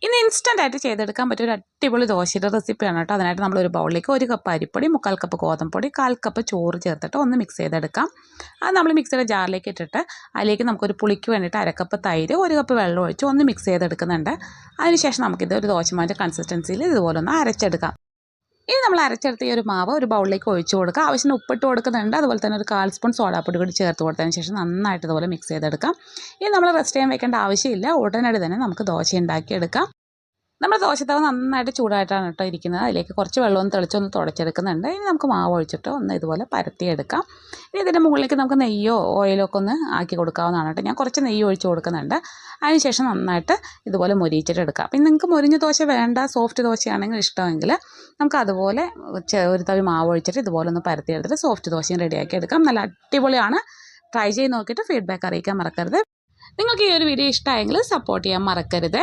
ഇന്ന് ഇൻസ്റ്റൻ്റ് ആയിട്ട് ചെയ്തെടുക്കാൻ പറ്റിയ ഒരു അടിപൊളി ദോശയുടെ റെസിപ്പിയാണ് കേട്ടോ. അതിനായിട്ട് നമ്മളൊരു ബൗളിലേക്ക് 1 കപ്പ് അരിപ്പൊടി, 3/4 കപ്പ് ഗോതമ്പൊടി, 1/4 കപ്പ് ചോറ് ചേർത്തിട്ട് ഒന്ന് മിക്സ് ചെയ്തെടുക്കാം. അത് നമ്മൾ മിക്സിയുടെ ജാറിലേക്ക് ഇട്ടിട്ട് അതിലേക്ക് നമുക്കൊരു പുളിക്ക് വേണ്ടിയിട്ട് 1/2 കപ്പ് തൈര്, 1 കപ്പ് വെള്ളം ഒഴിച്ച് ഒന്ന് മിക്സ് ചെയ്തെടുക്കുന്നുണ്ട്. അതിനുശേഷം നമുക്കിത് ഒരു ദോശമാവിൻ്റെ കൺസിസ്റ്റൻസിയിൽ ഇതുപോലെ ഒന്ന് അരച്ചെടുക്കാം. ഇനി നമ്മൾ അരച്ചെടുത്ത ഈ ഒരു മാവ് ഒരു ബൗളിലേക്ക് ഒഴിച്ച് കൊടുക്കുക. ആവശ്യത്തിന് ഉപ്പിട്ട് കൊടുക്കുന്നുണ്ട്. അതുപോലെ തന്നെ ഒരു 1/4 സ്പൂൺ സോഡാപ്പൊടി കൂടി ചേർത്ത് കൊടുത്തതിന് ശേഷം നന്നായിട്ട് ഇതുപോലെ മിക്സ് ചെയ്തെടുക്കാം. ഇനി നമ്മൾ റെസ്റ്റ് ചെയ്യാൻ വെക്കേണ്ട ആവശ്യമില്ല. ഉടനടി തന്നെ നമുക്ക് ദോശ ഉണ്ടാക്കിയെടുക്കാം. നമ്മുടെ ദോശത്തവ നന്നായിട്ട് ചൂടായിട്ടാണ് കേട്ടോ ഇരിക്കുന്നത്. അതിലേക്ക് കുറച്ച് വെള്ളമൊന്ന് തെളിച്ചൊന്ന് തുടച്ചെടുക്കുന്നുണ്ട്. ഇനി നമുക്ക് മാവ് ഒഴിച്ചിട്ട് ഒന്ന് ഇതുപോലെ പരത്തിയെടുക്കാം. ഇനി ഇതിൻ്റെ മുകളിലേക്ക് നമുക്ക് നെയ്യോ ഓയിലോ ഒക്കെ ഒന്ന് ആക്കി കൊടുക്കാവുന്നതാണ് കേട്ടോ. ഞാൻ കുറച്ച് നെയ്യ് ഒഴിച്ച് കൊടുക്കുന്നുണ്ട്. അതിനുശേഷം നന്നായിട്ട് ഇതുപോലെ മൊരിയിച്ചിട്ട് എടുക്കാം. അപ്പം നിങ്ങൾക്ക് മൊരിഞ്ഞ ദോശ വേണ്ട, സോഫ്റ്റ് ദോശയാണെങ്കിൽ ഇഷ്ടമെങ്കിൽ നമുക്ക് അതുപോലെ ഒരു തവി മാവ് ഒഴിച്ചിട്ട് ഇതുപോലെ ഒന്ന് പരത്തിയെടുത്തിട്ട് സോഫ്റ്റ് ദോശയും റെഡിയാക്കി എടുക്കാം. നല്ല അടിപൊളിയാണ്. ട്രൈ ചെയ്ത് നോക്കിയിട്ട് ഫീഡ്ബാക്ക് അറിയിക്കാൻ മറക്കരുത്. നിങ്ങൾക്ക് ഈ ഒരു വീഡിയോ ഇഷ്ടമായെങ്കിൽ സപ്പോർട്ട് ചെയ്യാൻ മറക്കരുത്.